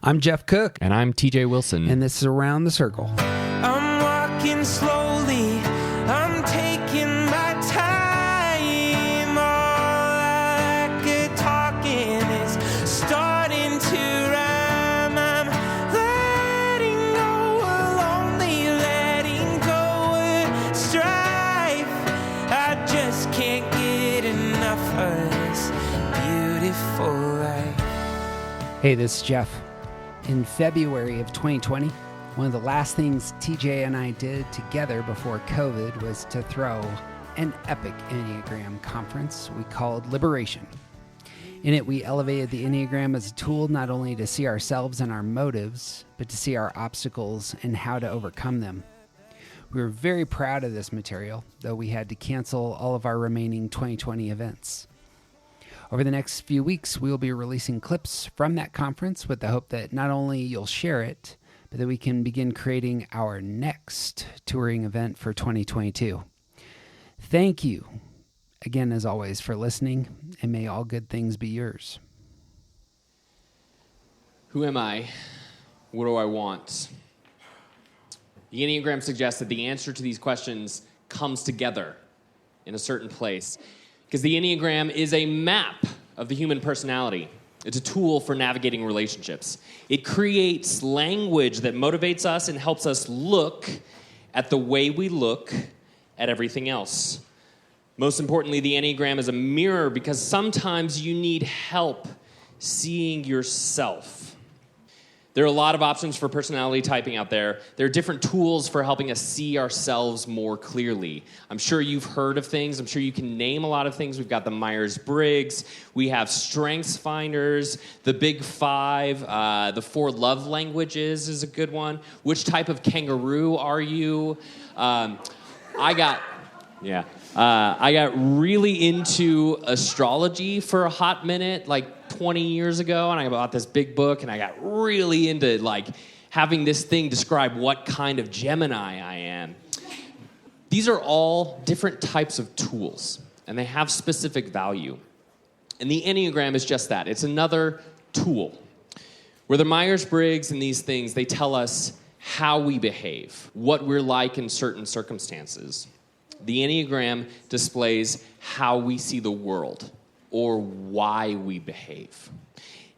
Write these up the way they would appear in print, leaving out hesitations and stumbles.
I'm Jeff Cook. And I'm TJ Wilson. And this is Around the Circle. I'm walking slowly. I'm taking my time. All I could talking is starting to rhyme. I'm letting go of lonely, letting go of strife. I just can't get enough of this beautiful life. Hey, this is Jeff. In February of 2020, one of the last things TJ and I did together before COVID was to throw an epic Enneagram conference we called Liberation. In it, we elevated the Enneagram as a tool not only to see ourselves and our motives, but to see our obstacles and how to overcome them. We were very proud of this material, though we had to cancel all of our remaining 2020 events. Over the next few weeks, we will be releasing clips from that conference with the hope that not only you'll share it, but that we can begin creating our next touring event for 2022. Thank you again, as always, for listening, and may all good things be yours. Who am I? What do I want? The Enneagram suggests that the answer to these questions comes together in a certain place, because the Enneagram is a map of the human personality. It's a tool for navigating relationships. It creates language that motivates us and helps us look at the way we look at everything else. Most importantly, the Enneagram is a mirror because sometimes you need help seeing yourself. There are a lot of options for personality typing out there. There are different tools for helping us see ourselves more clearly. I'm sure you've heard of things. I'm sure you can name a lot of things. We've got the Myers-Briggs. We have Strengths Finders, the Big Five, the 4 love languages is a good one. Which type of kangaroo are you? I got really into astrology for a hot minute, like 20 years ago, and I bought this big book, and I got really into having this thing describe what kind of Gemini I am. These are all different types of tools, and they have specific value. And the Enneagram is just that. It's another tool. Where the Myers-Briggs and these things, they tell us how we behave, what we're like in certain circumstances. The Enneagram displays how we see the world or why we behave.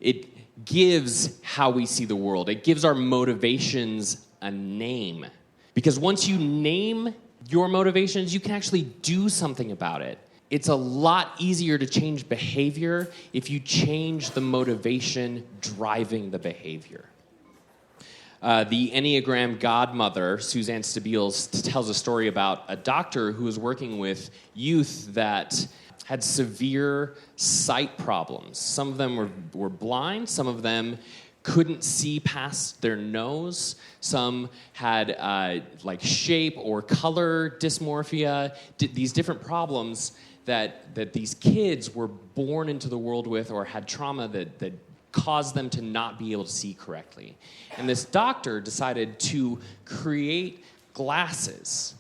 It gives how we see the world. It gives our motivations a name. Because once you name your motivations, you can actually do something about it. It's a lot easier to change behavior if you change the motivation driving the behavior. The Enneagram godmother, Suzanne Stabile, tells a story about a doctor who was working with youth that had severe sight problems. Some of them were blind. Some of them couldn't see past their nose. Some had shape or color dysmorphia, these different problems that these kids were born into the world with or had trauma that caused them to not be able to see correctly. And this doctor decided to create glasses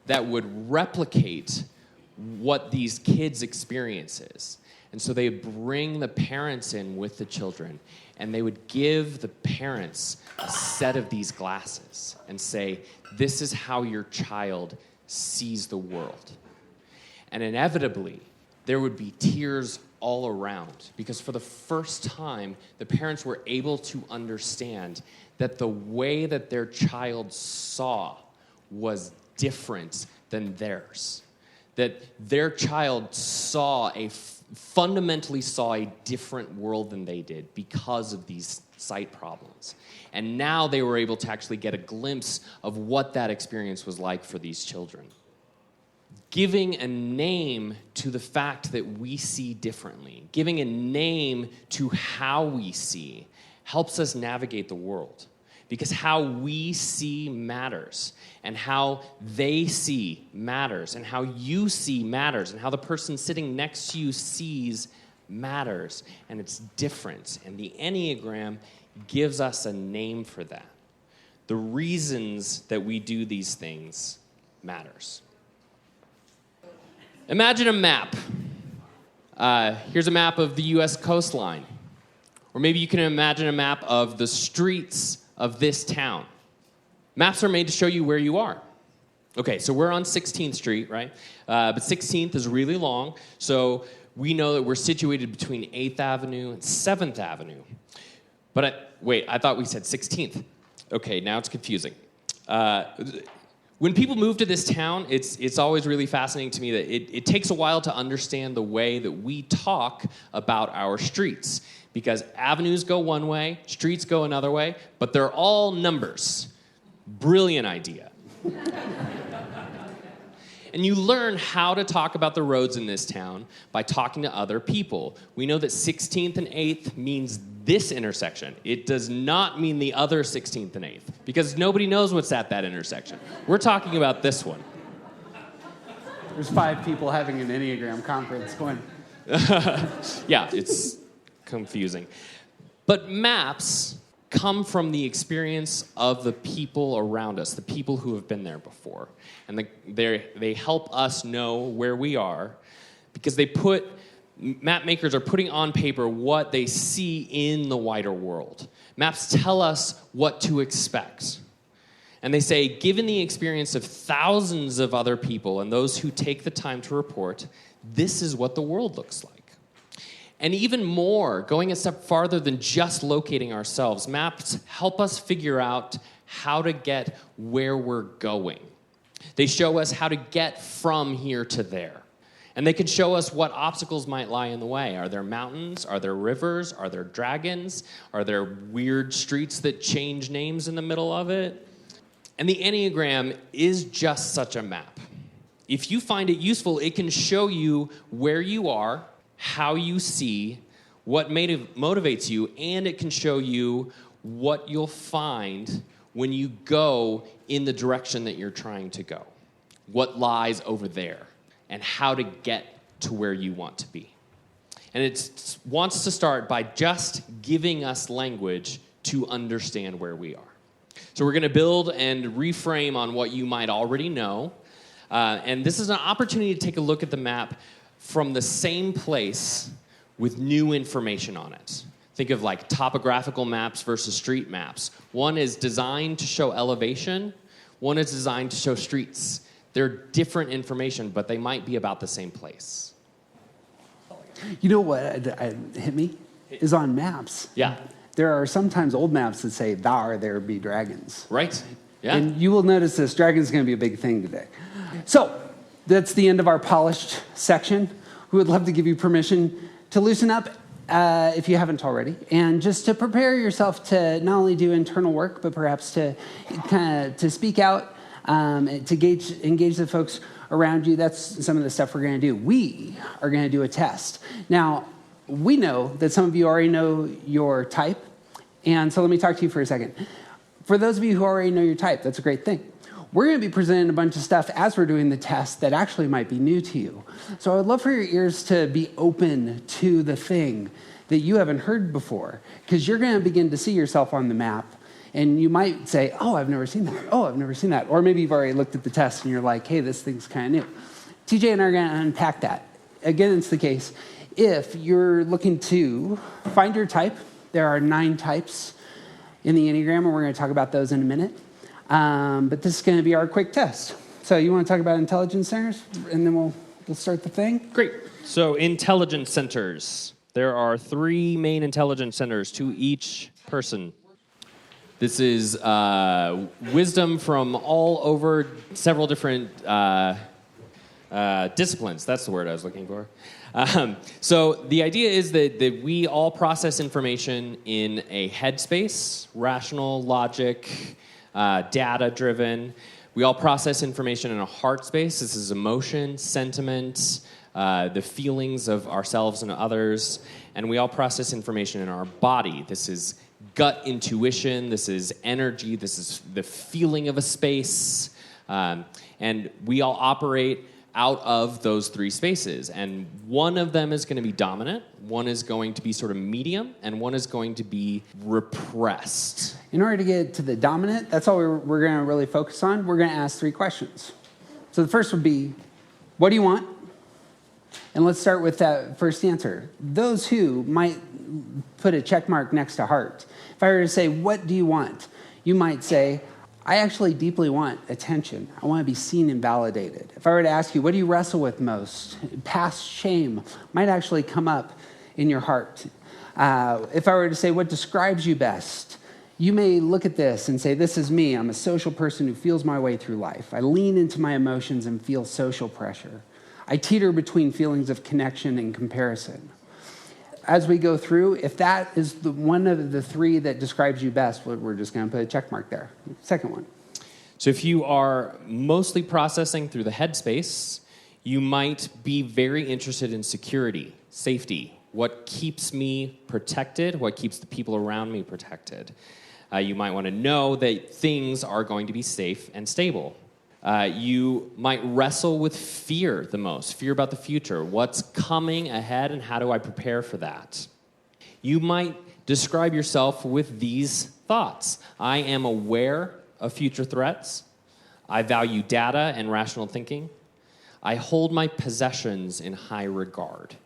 that would replicate what these kids' experience is. And so they bring the parents in with the children, and they would give the parents a set of these glasses and say, this is how your child sees the world. And inevitably, there would be tears all around, because for the first time, the parents were able to understand that the way that their child saw was different than theirs. That their child fundamentally saw a different world than they did because of these sight problems. And now they were able to actually get a glimpse of what that experience was like for these children. Giving a name to the fact that we see differently, giving a name to how we see, helps us navigate the world. Because how we see matters, and how they see matters, and how you see matters, and how the person sitting next to you sees matters, and it's different. And the Enneagram gives us a name for that. The reasons that we do these things matters. Imagine a map. Here's a map of the U.S. coastline. Or maybe you can imagine a map of the streets of this town. Maps are made to show you where you are. Okay, so we're on 16th Street, right? But 16th is really long, so we know that we're situated between 8th Avenue and 7th Avenue. But I thought we said 16th. Okay, now it's confusing. When people move to this town, it's always really fascinating to me that it takes a while to understand the way that we talk about our streets. Because avenues go one way, streets go another way, but they're all numbers. Brilliant idea. And you learn how to talk about the roads in this town by talking to other people. We know that 16th and 8th means this intersection. It does not mean the other 16th and 8th, because nobody knows what's at that intersection. We're talking about this one. There's 5 people having an enneagram conference going. Yeah, it's confusing. But maps come from the experience of the people around us, the people who have been there before. And they help us know where we are because map makers are putting on paper what they see in the wider world. Maps tell us what to expect. And they say, given the experience of thousands of other people and those who take the time to report, this is what the world looks like. And even more, going a step farther than just locating ourselves, maps help us figure out how to get where we're going. They show us how to get from here to there. And they can show us what obstacles might lie in the way. Are there mountains? Are there rivers? Are there dragons? Are there weird streets that change names in the middle of it? And the Enneagram is just such a map. If you find it useful, it can show you where you are, how you see, what motivates you, and it can show you what you'll find when you go in the direction that you're trying to go, what lies over there, and how to get to where you want to be. And it wants to start by just giving us language to understand where we are. So we're going to build and reframe on what you might already know, and this is an opportunity to take a look at the map from the same place with new information on it. Think of like topographical maps versus street maps. One is designed to show elevation. One is designed to show streets. They're different information, but they might be about the same place. You know what hit me? Is on maps. Yeah. There are sometimes old maps that say, "Thou there be dragons." Right. Yeah. And you will notice this. Dragon's going to be a big thing today. So, that's the end of our polished section. We would love to give you permission to loosen up if you haven't already, and just to prepare yourself to not only do internal work, but perhaps to kind of to speak out, to engage the folks around you. That's some of the stuff we're going to do. We are going to do a test. Now, we know that some of you already know your type, and so let me talk to you for a second. For those of you who already know your type, that's a great thing. We're going to be presenting a bunch of stuff as we're doing the test that actually might be new to you. So I would love for your ears to be open to the thing that you haven't heard before, because you're going to begin to see yourself on the map, and you might say, "Oh, I've never seen that. Oh, I've never seen that." Or maybe you've already looked at the test and you're like, "Hey, this thing's kind of new." TJ and I are going to unpack that. Again, it's the case. If you're looking to find your type, there are 9 types in the Enneagram, and we're going to talk about those in a minute. But this is going to be our quick test. So you want to talk about intelligence centers, and then we'll start the thing? Great. So intelligence centers. There are 3 main intelligence centers to each person. This is wisdom from all over several different disciplines. That's the word I was looking for. So the idea is that we all process information in a headspace, rational, logic, data-driven. We all process information in a heart space. This is emotion, sentiment, the feelings of ourselves and others. And we all process information in our body. This is gut intuition. This is energy. This is the feeling of a space. And we all operate out of those 3 spaces. And one of them is going to be dominant, one is going to be sort of medium, and one is going to be repressed. In order to get to the dominant, that's all we're going to really focus on. We're going to ask 3 questions. So the first would be, what do you want? And let's start with that first answer. Those who might put a check mark next to heart. If I were to say, what do you want? You might say, I actually deeply want attention. I want to be seen and validated. If I were to ask you, what do you wrestle with most? Past shame might actually come up in your heart. If I were to say, what describes you best? You may look at this and say, this is me. I'm a social person who feels my way through life. I lean into my emotions and feel social pressure. I teeter between feelings of connection and comparison. As we go through, if that is one of the three that describes you best, we're just going to put a check mark there. Second one. So if you are mostly processing through the head space, you might be very interested in security, safety, what keeps me protected, what keeps the people around me protected. You might want to know that things are going to be safe and stable. You might wrestle with fear the most, fear about the future. What's coming ahead and how do I prepare for that? You might describe yourself with these thoughts. I am aware of future threats. I value data and rational thinking. I hold my possessions in high regard.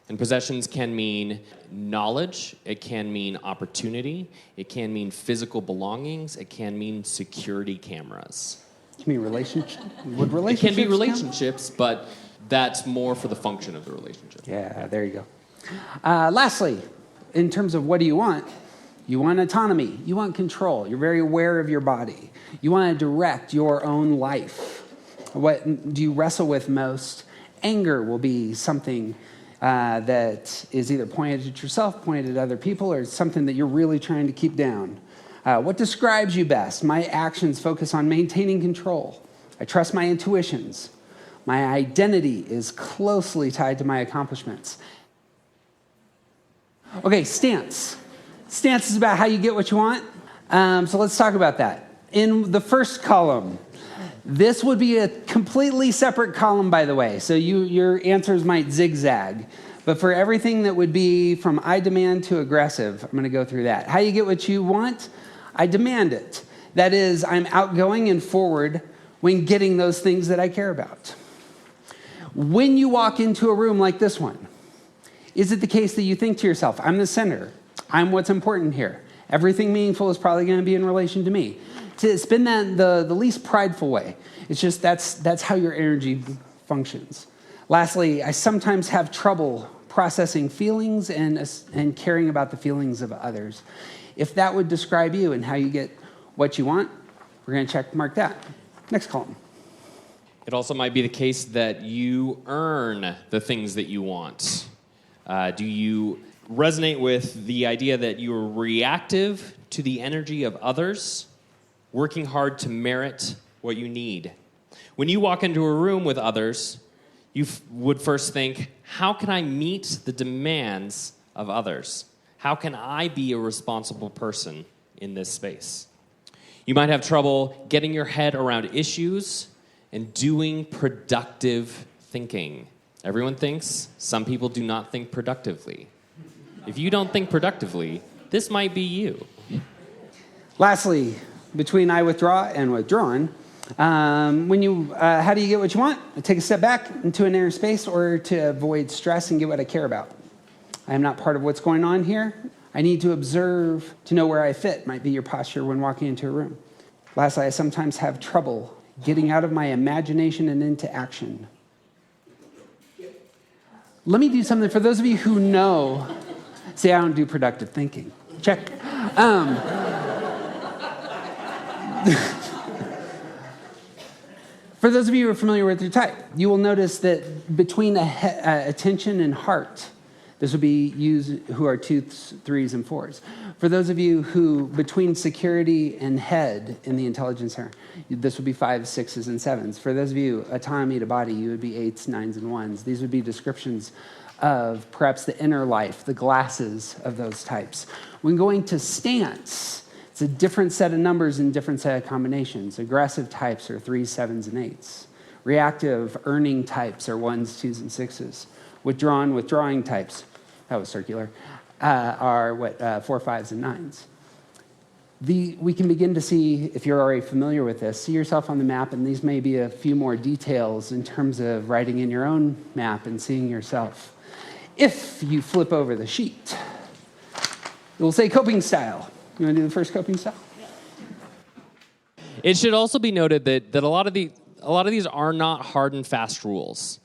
And possessions can mean knowledge, it can mean opportunity, it can mean physical belongings, it can mean security cameras. It can be relationships. Would It relationships can be count? relationships, but that's more for the function of the relationship. Yeah, there you go. Lastly, in terms of what do you want autonomy. You want control. You're very aware of your body. You want to direct your own life. What do you wrestle with most? Anger will be something that is either pointed at yourself, pointed at other people, or something that you're really trying to keep down. What describes you best? My actions focus on maintaining control. I trust my intuitions. My identity is closely tied to my accomplishments. Okay, stance. Stance is about how you get what you want. So let's talk about that. In the first column, this would be a completely separate column, by the way. So your answers might zigzag. But for everything that would be from I demand to aggressive, I'm going to go through that. How you get what you want? I demand it. That is, I'm outgoing and forward when getting those things that I care about. When you walk into a room like this one, is it the case that you think to yourself, I'm the center, I'm what's important here, everything meaningful is probably going to be in relation to me? To spin that the least prideful way. It's just that's how your energy functions. Lastly, I sometimes have trouble processing feelings and caring about the feelings of others. If that would describe you and how you get what you want, we're going to check mark that. Next column. It also might be the case that you earn the things that you want. Do you resonate with the idea that you're reactive to the energy of others, working hard to merit what you need? When you walk into a room with others, you would first think, how can I meet the demands of others? How can I be a responsible person in this space? You might have trouble getting your head around issues and doing productive thinking. Everyone thinks, some people do not think productively. If you don't think productively, this might be you. Lastly, between I withdraw and withdrawn, how do you get what you want? I take a step back into an inner space or to avoid stress and get what I care about. I am not part of what's going on here. I need to observe to know where I fit, might be your posture when walking into a room. Lastly, I sometimes have trouble getting out of my imagination and into action. Let me do something for those of you who know. See, I don't do productive thinking. Check. For those of you who are familiar with your type, you will notice that between attention and heart, this would be used who are 2s, 3s, and 4s. For those of you who, between security and head in the intelligence center, this would be 5s, 6s, and 7s. For those of you, autonomy to body, you would be 8s, 9s, and 1s. These would be descriptions of perhaps the inner life, the glasses of those types. When going to stance, it's a different set of numbers and different set of combinations. Aggressive types are 3s, 7s, and 8s. Reactive, earning types are 1s, 2s, and 6s. Withdrawing types, that was circular, are 4, 5s, and 9s. We can begin to see, if you're already familiar with this, see yourself on the map, and these may be a few more details in terms of writing in your own map and seeing yourself. If you flip over the sheet, it will say coping style. You want to do the first coping style? It should also be noted that a lot of these are not hard and fast rules.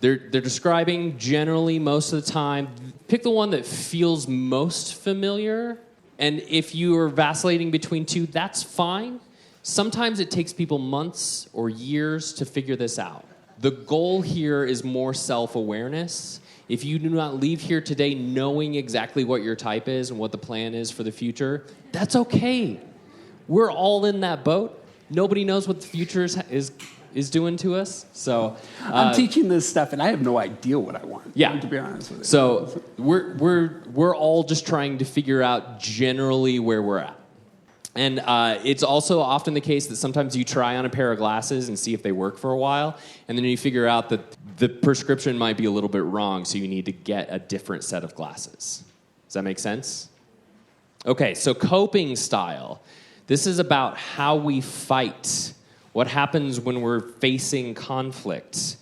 They're describing generally most of the time. Pick the one that feels most familiar. And if you are vacillating between two, that's fine. Sometimes it takes people months or years to figure this out. The goal here is more self-awareness. If you do not leave here today knowing exactly what your type is and what the plan is for the future, that's okay. We're all in that boat. Nobody knows what the future is doing to us. So I'm teaching this stuff, and I have no idea what I want. Yeah, to be honest with you. So we're all just trying to figure out generally where we're at, and it's also often the case that sometimes you try on a pair of glasses and see if they work for a while, and then you figure out that the prescription might be a little bit wrong, so you need to get a different set of glasses. Does that make sense? Okay, so coping style. This is about how we fight. What happens when we're facing conflict?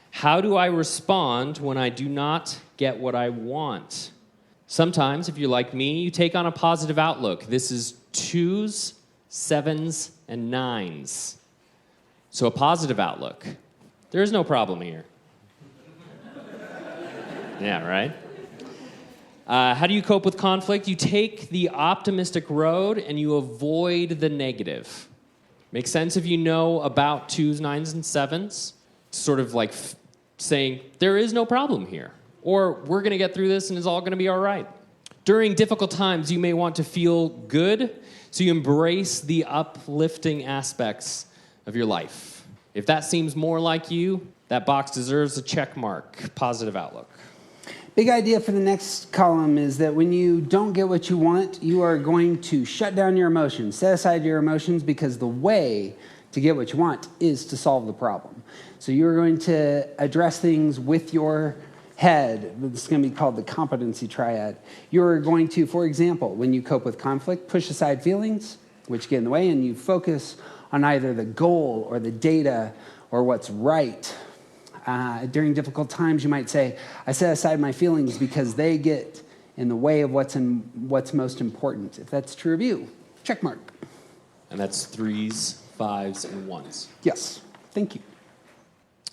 How do I respond when I do not get what I want? Sometimes, if you're like me, you take on a positive outlook. This is 2s, 7s, and 9s. So a positive outlook. There is no problem here. Yeah, right? How do you cope with conflict? You take the optimistic road and you avoid the negative. Makes sense if you know about 2s, 9s, and 7s. Sort of like saying, there is no problem here. Or we're going to get through this and it's all going to be all right. During difficult times, you may want to feel good, so you embrace the uplifting aspects of your life. If that seems more like you, that box deserves a check mark. Positive outlook. Big idea for the next column is that when you don't get what you want, you are going to shut down your emotions. Set aside your emotions, because the way to get what you want is to solve the problem. So you're going to address things with your head. This is going to be called the competency triad. You're going to, for example, when you cope with conflict, push aside feelings, which get in the way, and you focus on either the goal or the data or what's right. During difficult times, you might say, I set aside my feelings because they get in the way of what's most important. If that's true of you, check mark. And that's 3s, 5s, and 1s. Yes, thank you.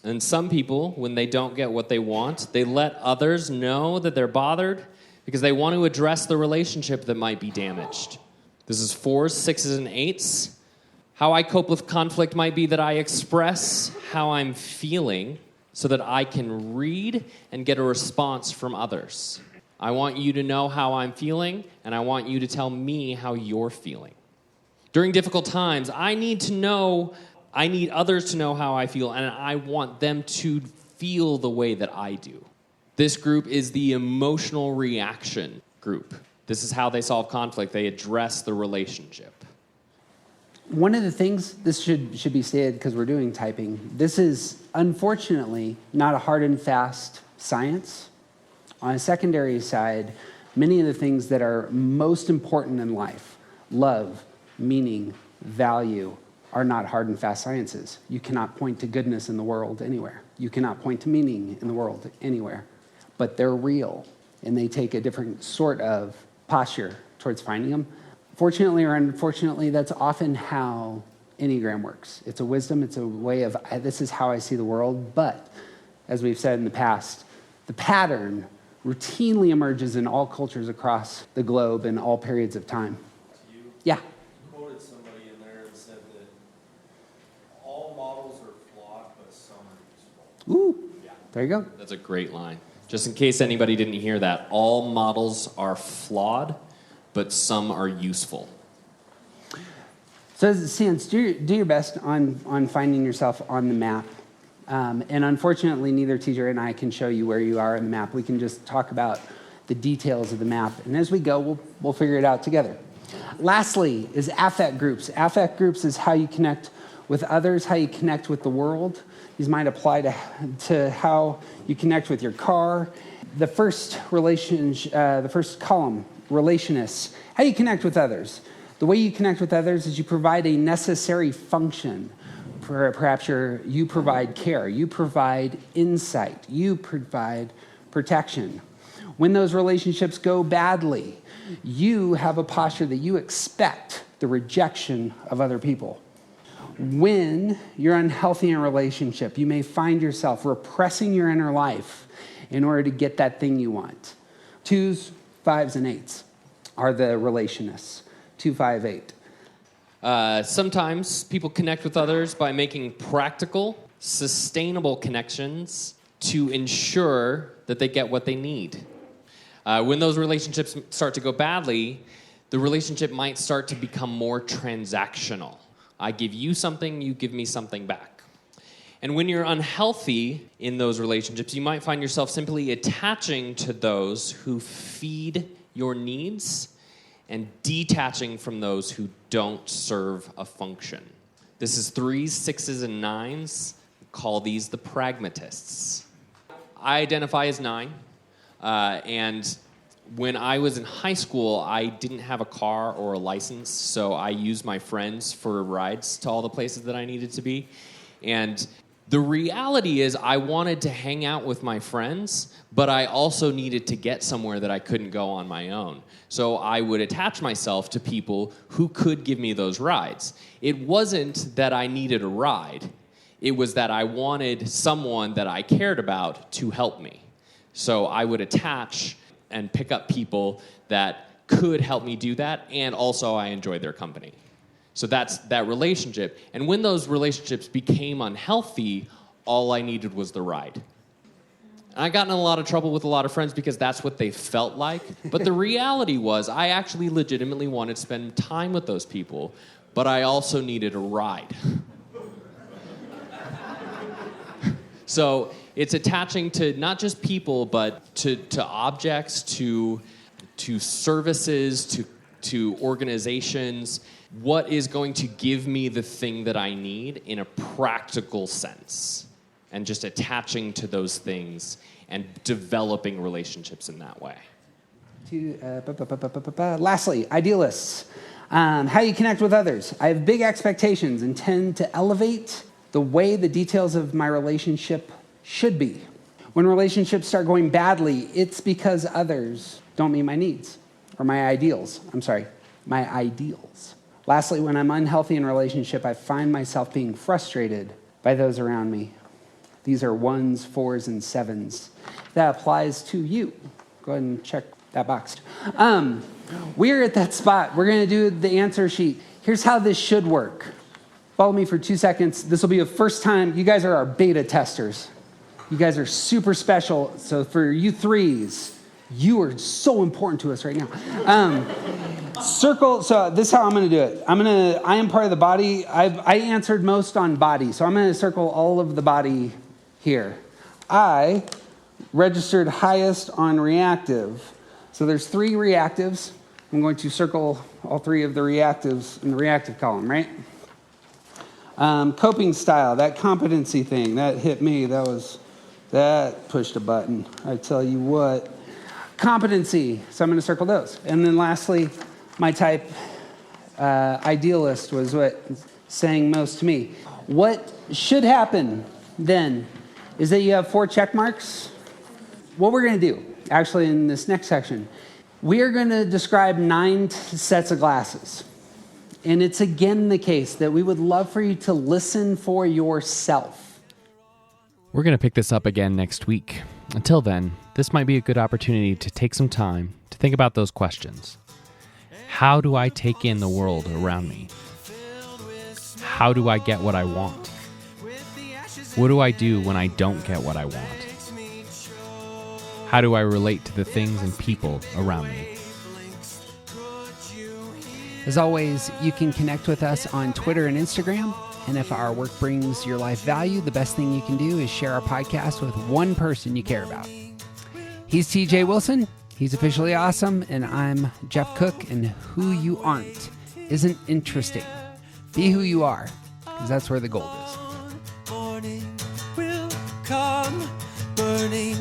And some people, when they don't get what they want, they let others know that they're bothered because they want to address the relationship that might be damaged. This is 4s, 6s, and 8s. How I cope with conflict might be that I express how I'm feeling so that I can read and get a response from others. I want you to know how I'm feeling, and I want you to tell me how you're feeling. During difficult times, I need others to know how I feel, and I want them to feel the way that I do. This group is the emotional reaction group. This is how they solve conflict. They address the relationship. One of the things, this should be stated because we're doing typing, this is unfortunately not a hard and fast science. On a secondary side, many of the things that are most important in life, love, meaning, value, are not hard and fast sciences. You cannot point to goodness in the world anywhere. You cannot point to meaning in the world anywhere. But they're real, and they take a different sort of posture towards finding them. Fortunately or unfortunately, that's often how Enneagram works. It's a wisdom, it's a way of, this is how I see the world. But, as we've said in the past, the pattern routinely emerges in all cultures across the globe in all periods of time. Yeah? Quoted somebody in there and said that all models are flawed, but some are useful. Ooh, there you go. That's a great line. Just in case anybody didn't hear that, all models are flawed, but some are useful. So as it stands, do your best on finding yourself on the map. And unfortunately, neither TJ and I can show you where you are on the map. We can just talk about the details of the map. And as we go, we'll figure it out together. Lastly is affect groups. Affect groups is how you connect with others, how you connect with the world. These might apply to how you connect with your car. The first column, relationists, how you connect with others. The way you connect with others is you provide a necessary function. Perhaps you provide care, you provide insight, you provide protection. When those relationships go badly, you have a posture that you expect the rejection of other people. When you're unhealthy in a relationship, you may find yourself repressing your inner life in order to get that thing you want. 2s, 5s, and 8s are the relationists. 2, 5, 8. Sometimes people connect with others by making practical, sustainable connections to ensure that they get what they need. When those relationships start to go badly, the relationship might start to become more transactional. I give you something, you give me something back. And when you're unhealthy in those relationships, you might find yourself simply attaching to those who feed your needs and detaching from those who don't serve a function. This is 3s, 6s, and 9s. Call these the pragmatists. I identify as 9, and when I was in high school, I didn't have a car or a license, so I used my friends for rides to all the places that I needed to be. And the reality is I wanted to hang out with my friends, but I also needed to get somewhere that I couldn't go on my own. So I would attach myself to people who could give me those rides. It wasn't that I needed a ride. It was that I wanted someone that I cared about to help me. So I would attach and pick up people that could help me do that, and also I enjoyed their company. So that's that relationship. And when those relationships became unhealthy, all I needed was the ride. And I got in a lot of trouble with a lot of friends because that's what they felt like. But the reality was I actually legitimately wanted to spend time with those people, but I also needed a ride. So it's attaching to not just people, but to objects, to services, to organizations. What is going to give me the thing that I need in a practical sense? And just attaching to those things and developing relationships in that way. Lastly, idealists. How you connect with others. I have big expectations and tend to elevate the way the details of my relationship should be. When relationships start going badly, it's because others don't meet my needs or my ideals. My ideals. Lastly, when I'm unhealthy in a relationship, I find myself being frustrated by those around me. These are 1s, 4s, and 7s. That applies to you. Go ahead and check that box. We're at that spot. We're going to do the answer sheet. Here's how this should work. Follow me for 2 seconds. This will be the first time. You guys are our beta testers. You guys are super special. So for you 3s, you are so important to us right now. Circle. So this is how I'm going to do it. I am part of the body. I answered most on body. So I'm going to circle all of the body here. I registered highest on reactive. So there's 3 reactives. I'm going to circle all 3 of the reactives in the reactive column, right? Coping style, that competency thing, that hit me. That pushed a button. I tell you what. Competency, so I'm going to circle those. And then lastly, my type, idealist, was what sang most to me. What should happen then is that you have 4 check marks. What we're going to do, actually in this next section, we are going to describe 9 sets of glasses. And it's again the case that we would love for you to listen for yourself. We're going to pick this up again next week. Until then, this might be a good opportunity to take some time to think about those questions. How do I take in the world around me? How do I get what I want? What do I do when I don't get what I want? How do I relate to the things and people around me? As always, you can connect with us on Twitter and Instagram. And if our work brings your life value, the best thing you can do is share our podcast with one person you care about. He's TJ Wilson. He's officially awesome. And I'm Jeff Cook. And who you aren't isn't interesting. Be who you are, because that's where the gold is. Morning will come burning